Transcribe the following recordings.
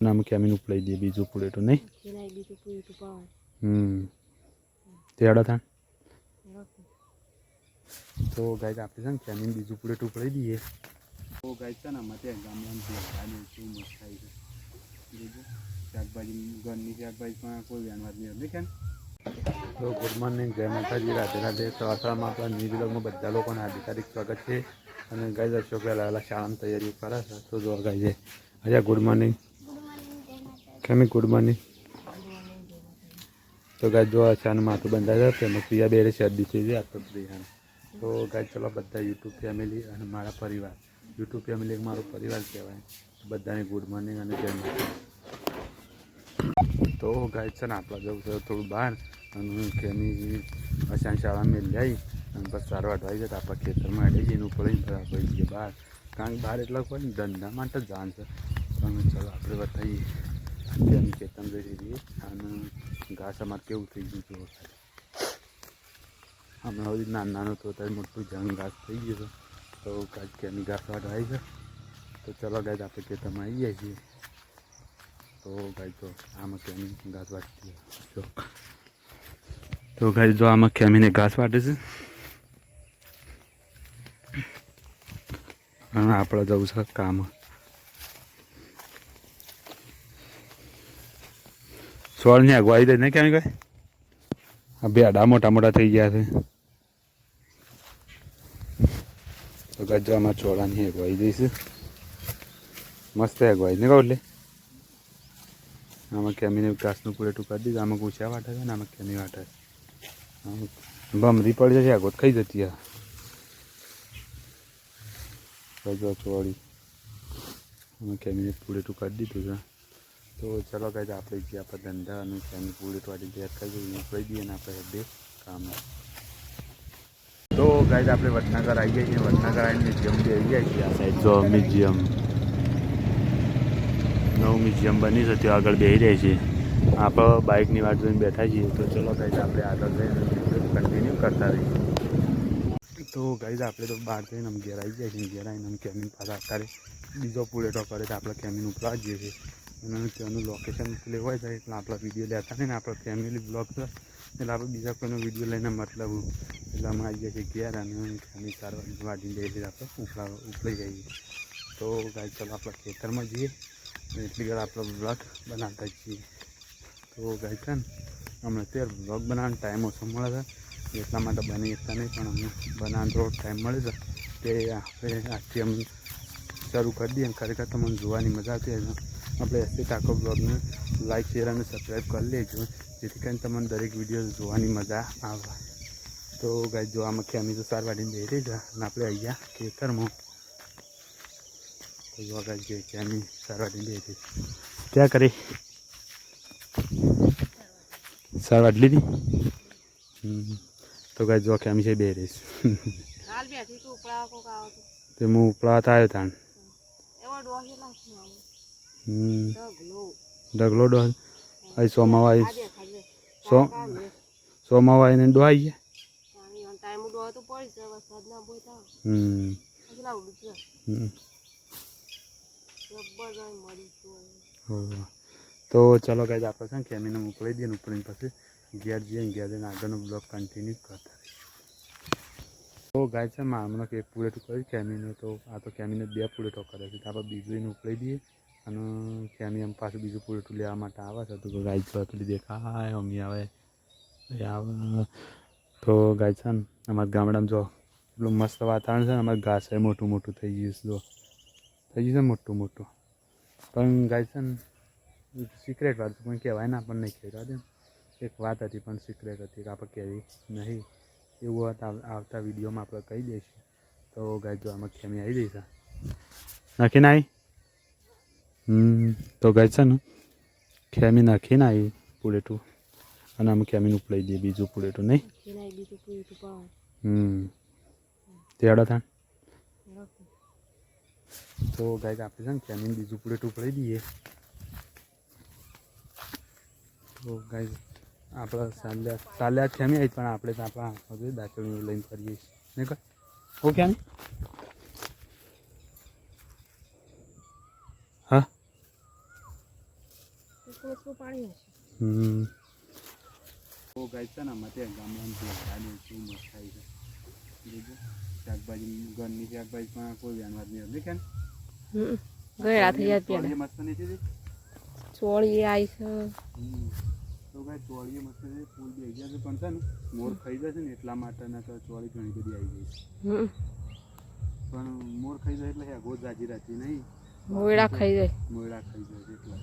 નામ કેમીન ઉપલાઈ દે બીજું પૂરેટું નહીં તેડા થાય તો ગાય આપણે છે ને કેમીન બીજું પૂરેટું ઉપલાઈ દઈએ તો ગાય છે ને આમાં ત્યાં ગામડાનું કેવું મસ્ત થાય છે બીજું શાકભાજી ઘરની શાકભાજીમાં કોઈ વ્યાનવાદ નહીં હતું કેમ તો ગુડ મોર્નિંગ જય માતાજી રાધે રાધે સવારમાં આપણા ન્યૂઝ બ્લોગમાં બધા લોકોને હાર્દિક સ્વાગત છે અને ગાય દર્શકો પહેલાં શાળાની તૈયારીઓ કરે છે તો જો ગાય છે અચ્છા ગુડ મોર્નિંગ કેમી ગુડ મોર્નિંગ તો ગાય જો અચાનક માથું બંધાય છે તેમાં પ્રિયા બેરે શરદી થઈ છે આટલો પ્રિયા તો ગાય ચલો બધા યુટ્યુબ ફેમિલી અને મારા પરિવાર યુટ્યુબ ફેમિલી એક મારો પરિવાર કહેવાય બધાને ગુડ મોર્નિંગ અને જય માતા તો ગાય છે ને આપણા જવું છે થોડું બહાર અને કેમી અચાનક શાળામાં લઈ અને બસ સારવાર થઈ જાય તો આપણા ખેતરમાં અડી જઈને ઉપર આપણે જઈએ બહાર કારણ કે બહાર એટલા કોઈ ધંધા માટે જ જાણ છે પણ ચલો આપણે બતાવીએ ત્યાંની ખેતર જઈ રહીએ અને ઘાસ અમારે કેવું થઈ ગયું હતું હમણાં સુધી નાનું તો ત્યારે મોટું જંગ ઘાસ થઈ ગયું છે તો ગાય કેમી ઘાસ વાળા આવી છે તો ચલો ગાય આપણે ખેતરમાં આવી જાય છીએ તો ગાય તો આમાં કેમી ઘાસ વાટતી જો તો ગાય જો આમાં કેમીને ઘાસ વાટે છે અને આપણે જવું છે કામ સોળ ને અગવાઈ દે ને કેમ કઈ આ બેડા મોટા મોટા થઈ ગયા છે તો ગાય આમાં ચોળાની અગવાઈ દઈશ મસ્ત અગવાઈ ને કહું એટલે આમાં કેમીને ઘાસનું પૂરેટું કરી દીધું આમાં ગુછ્યા વાટે છે ને આમાં કેમી વાટે બમરી પડી જશે આગોત ખાઈ જતી આ જો ચોળી આમાં કેમીને પૂરેટું કરી દીધું છે તો ચલો ગાય આપણે જે આપણા ધંધા અને કેમી પૂરેટું વાળી તૈયાર કરી દઈએ કહી દઈએ ને આપણે બે કામ તો ગાય આપણે વડનગર આવી જાય છીએ વડનગર આવીને મ્યુઝિયમ બી આવી જાય છીએ આ સાઈડ જો મ્યુઝિયમ નવું મ્યુઝિયમ બની છે ત્યાં આગળ બેસી રહી છે આપણે બાઇકની વાટ જોઈને બેઠા છીએ તો ચલો ગાય આપણે આગળ જઈને કન્ટિન્યુ કરતા રહીએ તો ગાય આપણે તો બહાર જઈને અમે ઘેર આવી જાય છીએ ઘેર આવીને અમે કેમીન પાછા અત્યારે બીજો પૂરેટો કરે તો આપણે કેમીન ઉપલા જઈએ છીએ અને ત્યાંનું લોકેશન લેવાય જાય એટલે આપણા વિડીયો લેતા નહીં ને આપણો ફેમિલી બ્લોગ છે એટલે આપણે બીજા કોઈનો વિડીયો લઈને મતલબ એટલે અમે આવી જઈએ છીએ ઘેર અને કેમી ચાર વાગી જઈએ છીએ આપણે ઉપલાઈ જઈએ તો ગાય ચાલો આપણા ખેતરમાં જઈએ એટલી ઘર આપણો બ્લોગ બનાવતા છીએ તો ગાય છે ને અમને અત્યારે બ્લોગ બનાવવાનો ટાઈમ ઓછો મળે છે એટલા માટે બની શકતા નહીં પણ અમને બનાવવાનો થોડો ટાઈમ મળે છે તે આપણે આજથી અમે શરૂ કરી દઈએ ખરેખર તમને જોવાની મજા આવતી હોય આપણે એસથી આખો બ્લોગને લાઈક શેર અને સબસ્ક્રાઈબ કરી લેજો જેથી કરીને તમને દરેક વિડીયો જોવાની મજા આવે તો ગાય જો આમાં કેમી તો સાર વાટીને દઈ રહી છે અને આપણે અહીંયા ખેતરમાં તો જો ગાય જે કેમી સાર વાટીને દઈ રહી ક્યાં કરી સાર વાટ લીધી તો ગાય જો કેમી છે બે રહીશ તે હું ઉપડાવતા આવ્યો તાણ ઢગલો ડોહ અહીં સોમાવાઈ સોમાવાઈને ડોહાઈ ગયા તો ચલો ગાય આપણે છે ને કેમીને મોકલી દઈએ ને ઉપડીને પછી ઘેર જઈએ ઘેર જઈને આગળનો બ્લોગ કન્ટિન્યુ કરતા તો ગાય છે હમણાં એક પૂરેટું કર્યું કેમીને તો આ તો કેમીને બે પૂરેટો કરે છે આપણે બીજું એને ઉપડી દઈએ અને કેમી એમ પાછું બીજું પૂરેટું લેવા માટે આવે છે તો ગાય છે પેલી દેખાય અમી આવે આવે તો ગાય છે ને અમારા ગામડામાં જો એટલું મસ્ત વાતાવરણ છે ને અમારે ઘાસ મોટું મોટું થઈ ગયું છે જો થઈ ગયું છે મોટું મોટું પણ ગાય છે ને સિક્રેટ વાત પણ કહેવાય ને આપણને નહીં કહેવા દે એક વાત હતી પણ સિક્રેટ હતી કે આપણે કહેવી નહીં એવું આવતા વિડીયોમાં આપણે કહી દઈશું તો ગાય જો આમાં કેમી આવી જઈશ નાખીને આવી તો ગાય છે ને કેમી નાખીને આવી પૂરેટું અને આમાં કેમીને ઉપલાઈ દઈએ બીજું પૂરેટું નહીં તેડા થાય તો ગાય આપણે છે ને કેમીને બીજું પૂરેટું ઉપલાઈ દઈએ તો ગાય આપણે સાલે કેમી આવી પણ આપણે તો આપણા દાચણીઓ લઈને કરીએ છીએ નહીં કઈ ઓ કેમી હા હમ તો ગાય છે ને આમાં ત્યાં ગામડામાં ભેગા શું મસ્ત થાય છે બીજું શાકભાજી ઘરની શાકભાજી પણ કોઈ વ્યાનવાર નહીં હતી કે ગળા થઈ જાય ચોળી મસ્ત નથી ચોળી આવી છે તો ગાય ચોળી મસ્ત છે ફૂલ બે ગયા પણ છે ને મોર ખાઈ જશે ને એટલા માટે ના તો ચોળી ઘણી બધી આવી ગઈ છે પણ મોર ખાઈ જાય એટલે હેગો જાજી રહેતી નહીં મોયડા ખાઈ જાય એટલે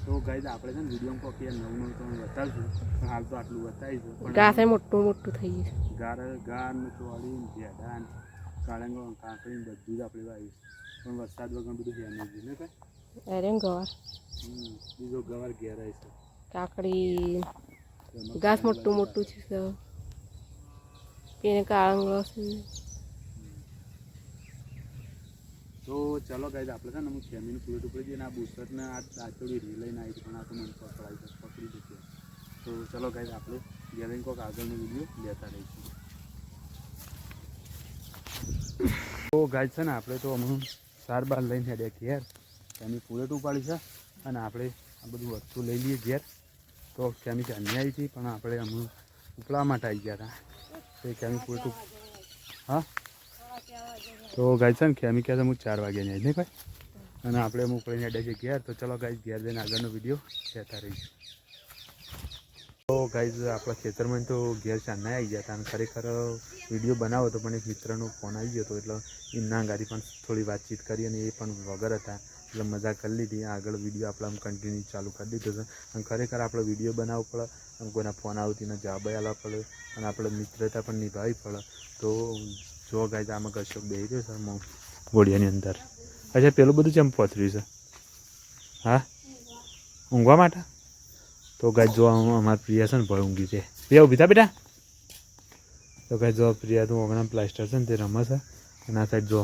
તો ગાય આપણે છે ને વિડીયોમાં કોપી નવું તમે બતાવશું પણ હાલ તો આટલું બતાવીશું પણ ઘાસ મોટું મોટું થઈ ગયું ગાર ને ચોળી ભેડા કાળંગો કાંકરી બધું જ આપણે વાવીશું પણ વરસાદ વગર બધું ધ્યાન નહીં ને કાંઈ અરે ગવાર બીજો ગવાર ઘેરાય છે કાકડી ઘાસ મોટું મોટું છે પેને કાળંગો છે તો ચાલો ગાય આપણે છે ને હું ફેમીનું પ્લેટ ઉપર જઈને આ બુસટને આ દાંતોડી રી લઈને આવી પણ આ તો મને પકડી દીધી તો ચાલો ગાય આપણે ગેલેન કોઈક આગળનો વિડીયો લેતા રહીશું તો ગાય છે ને આપણે તો હમણાં 4 લઈને હેડ્યા ઘેર એની પ્લેટ ઉપાડી છે અને આપણે આ બધું વસ્તુ લઈ લઈએ ઘેર તો કેમી ચાની આવી હતી પણ આપણે હમણાં ઉપલા માટે આવી ગયા હતા તો કેમી પ્લેટ હા તો ગાય છે ને ખેમી કહે હું 4 વાગ્યાની આવી નહીં ભાઈ અને આપણે મોકલીને અડે છે ઘેર તો ચલો ગાય ઘેર જઈને આગળનો વિડીયો કહેતા રહીશું તો ગાય આપણા ખેતરમાં તો ઘેર ચાંદના આવી ગયા હતા અને ખરેખર વિડીયો બનાવો તો પણ એક મિત્રનો ફોન આવી ગયો હતો એટલે એમના ગાડી પણ થોડી વાતચીત કરી અને એ પણ વગર હતા એટલે મજા કરી લીધી આગળ વિડીયો આપણે આમ કન્ટિન્યુ ચાલુ કરી દીધો છે અને ખરેખર આપણે વિડીયો બનાવવો પડે અને કોઈના ફોન આવતીને જવાબ આપવા પડે અને આપણે મિત્રતા પણ નિભાવવી પડે તો જો ગાય આમાં કશોક બેસી રહ્યો છે ઘોડિયાની અંદર અચ્છા પેલું બધું ચેમ પથર્યું છે હા ઊંઘવા માટે તો ગાય જો અમારા પ્રિયા છે ને ભાઈ ઊંઘી છે પ્રિયા ઊભી થા બેટા તો ગાય જો પ્રિયા તો ઓગણા પ્લાસ્ટર છે ને તે રમે છે અને આ સાઈડ જો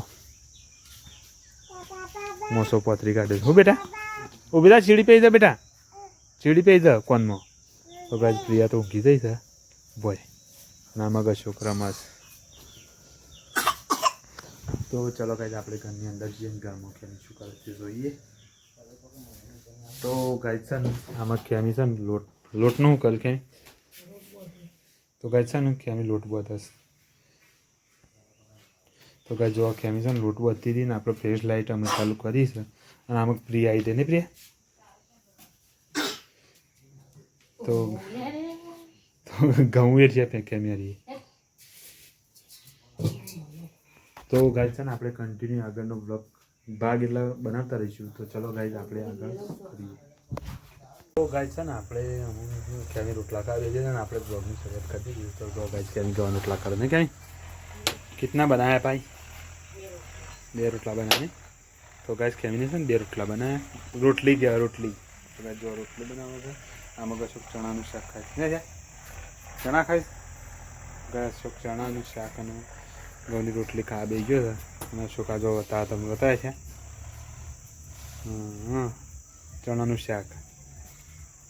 મોસો પથરી કાઢે છે હું બેટા ઊભી થા ચીડી પી જા બેટા ચીડી પી જા કોનમાં તો ગાય પ્રિયા તો ઊંઘી જાય છે ભાઈ અને આમાં કશોક રમસ તો ચલો ગાય આપણે ઘરની અંદર જઈએ ઘરમાં ખેમી શું કરે છે જોઈએ તો ગાય છે ને આમાં ખેમી છે ને લોટનું શું કરે ખેમી તો ગાય છે ને ખેમી લોટ બતાવશે તો ગાય જો ખેમી છે ને લોટ બધી હતી ને આપણે ફ્લેશ લાઇટ અમે ચાલુ કરી છે અને આમાં પ્રિયા આવી દે ને પ્રિયા તો ઘઉં એ છે ખેમી હારી તો ગાય છે ને આપણે કન્ટિન્યુ આગળનો બ્લોગ ભાગ એટલે બનાવતા રહીશું તો ચલો ગાય આપણે આગળ કરીએ તો ગાય છે ને આપણે ક્યાંય રોટલા ખાવીએ છીએ ને આપણે બ્લોગની શરૂઆત કરી દીધી તો ગાય ક્યાંય જવા રોટલા કરે ને ક્યાંય કિતના બનાવ્યા ભાઈ 2 રોટલા બનાવે તો ગાય કેમીને છે ને 2 રોટલા બનાવ્યા રોટલી ગયા રોટલી તો ગાય જો રોટલી બનાવે છે આમાં કશોક ચણાનું શાક ખાય ને જાય ચણા ખાઈશ ગાય અશોક ચણાનું શાક અને ઘઉંની રોટલી ખાવા બેસી ગયો છે અને અશોકા જો હતા તમે બતાવે છે ચણાનું શાક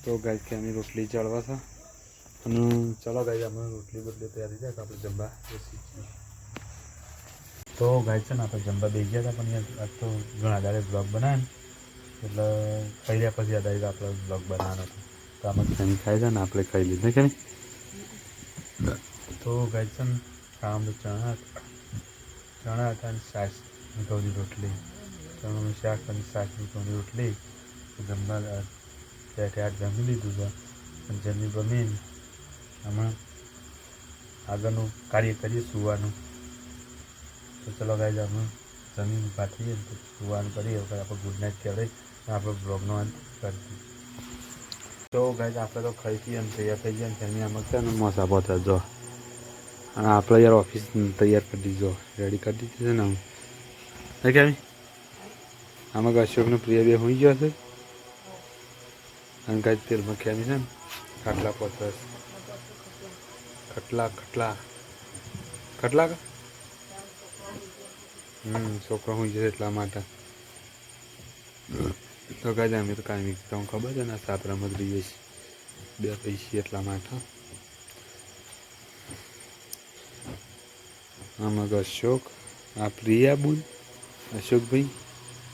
તો ગાય કેમી રોટલી ચડવા છે અને ચલો ગાય અમે રોટલી બદલી તૈયારી થાય તો આપણે જમવા બેસી છીએ તો ગાય છે ને આપણે જમવા બેસી ગયા હતા પણ આજ તો ઘણા દાડે બ્લોગ બનાવે ને એટલે ખાઈ રહ્યા પછી યાદ આવી આપણે બ્લોગ બનાવવાનો હતો તો આમાં કેમી ખાઈ જાય ને આપણે ખાઈ લીધું કે નહીં તો ગાય છે ને ખાવાનું ચણા હતા અને છાશ ઘઉંની રોટલી ચણાનું શાક અને છાશની ઘઉંની રોટલી જમવા ત્યાં જમી લીધું છે અને જમી બમીને આમાં આગળનું કાર્ય કરીએ સુવાનું તો ચલો ગાય અમે જમીન ઊભા થઈએ તો સુવાનું કરીએ વખત આપણે ગુડ નાઇટ કહેવાય આપણો બ્લોગનો અંત કરી દઈએ તો ગાય આપણે તો ખાઈ પીએ અને તૈયાર થઈ ગયા ને જમી આમાં છે ને મોસા પહોંચા જો અને આપણે યાર ઓફિસ તૈયાર કરી દીધો રેડી કરી દીધી છે ને હું કેમ આમાં અશોકનો પ્રિય બે હોઈ ગયો છે અને કાંઈ તેલમાં ખેમી છે ને ખાટલા પહોંચવા ખટલા છોકરો હોઈ જશે એટલા માટે તો કાંઈ અમે તો કાંઈ તમને ખબર છે ને સાપરામાં જ રહીએ છીએ 2 પૈસા એટલા માટે આમાં અશોક આ પ્રિયા બુન અશોકભાઈ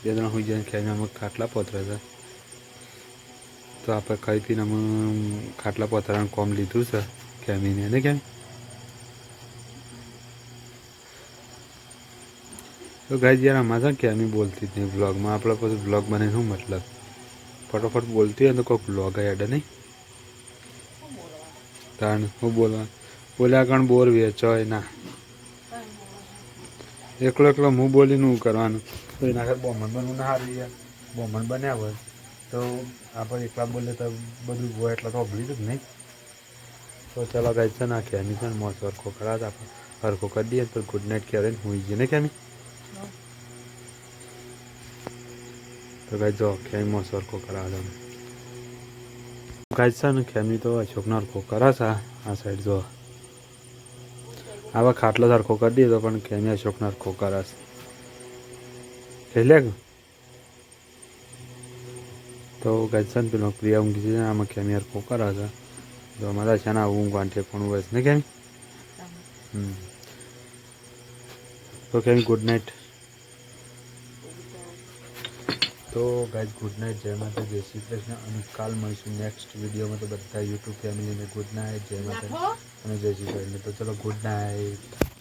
2 જણા હોઈ જાય ખેમી આમાં ખાટલા પહોંચવા છે તો આપણે ખાઈ પીને અમે ખાટલા પથરાનું કોમ લીધું છે કેમીને ને કેમ તો ગાઈઝ યાર આમાં છે કેમી બોલતી જ નહીં વ્લોગમાં આપણે પછી વ્લોગ બને શું મતલબ ફટોફટ બોલતી હોય તો કોઈક વ્લોગ હેડે નહીં તાણ હું બોલ્યા કારણ બોર વેચોય ના એકલો એકલો હું બોલીને હું કરવાનું તો એના ઘર બોમન બનવું ના હારી યાર બોમન બન્યા હોય તો આપણે એકલા બોલે તો બધું હોય એટલે તો અભળી જ નહીં તો ચાલો ગાઈઝ છે ને આ કેમી છે ને મોસ હરખો કરા આપણે હરખો કરી દઈએ તો ગુડ નાઇટ કહેવાય ને હું જઈએ ને કેમી તો ગાઈઝ જો કેમી મોસ હરખો કરાવે તમે ગાઈઝ છે ને કેમી તો અશોકનો હરખો કરા છે આ સાઈડ જો આવા ખાટલો સરખો કરી દીધો પણ કેમી અશોકનો હરખો કરાશે એટલે તો ગાઈઝ છે ને પેલો પ્રિયા ઊંઘી છે આમાં કેમી હરખો કરાશે તો અમારા છે ને આવું ઊંઘ વાંચે પણ હોય ને કેમી તો કેમી ગુડ નાઇટ તો ગાઈઝ ગુડ નાઇટ જય માતા જય શ્રી કૃષ્ણ અને કાલ મળીશું નેક્સ્ટ વિડીયોમાં તો બધા યુટ્યુબ ફેમિલીને ગુડ નાઇટ જય માતા અને જય શ્રી કૃષ્ણ તો ચલો ગુડ નાઇટ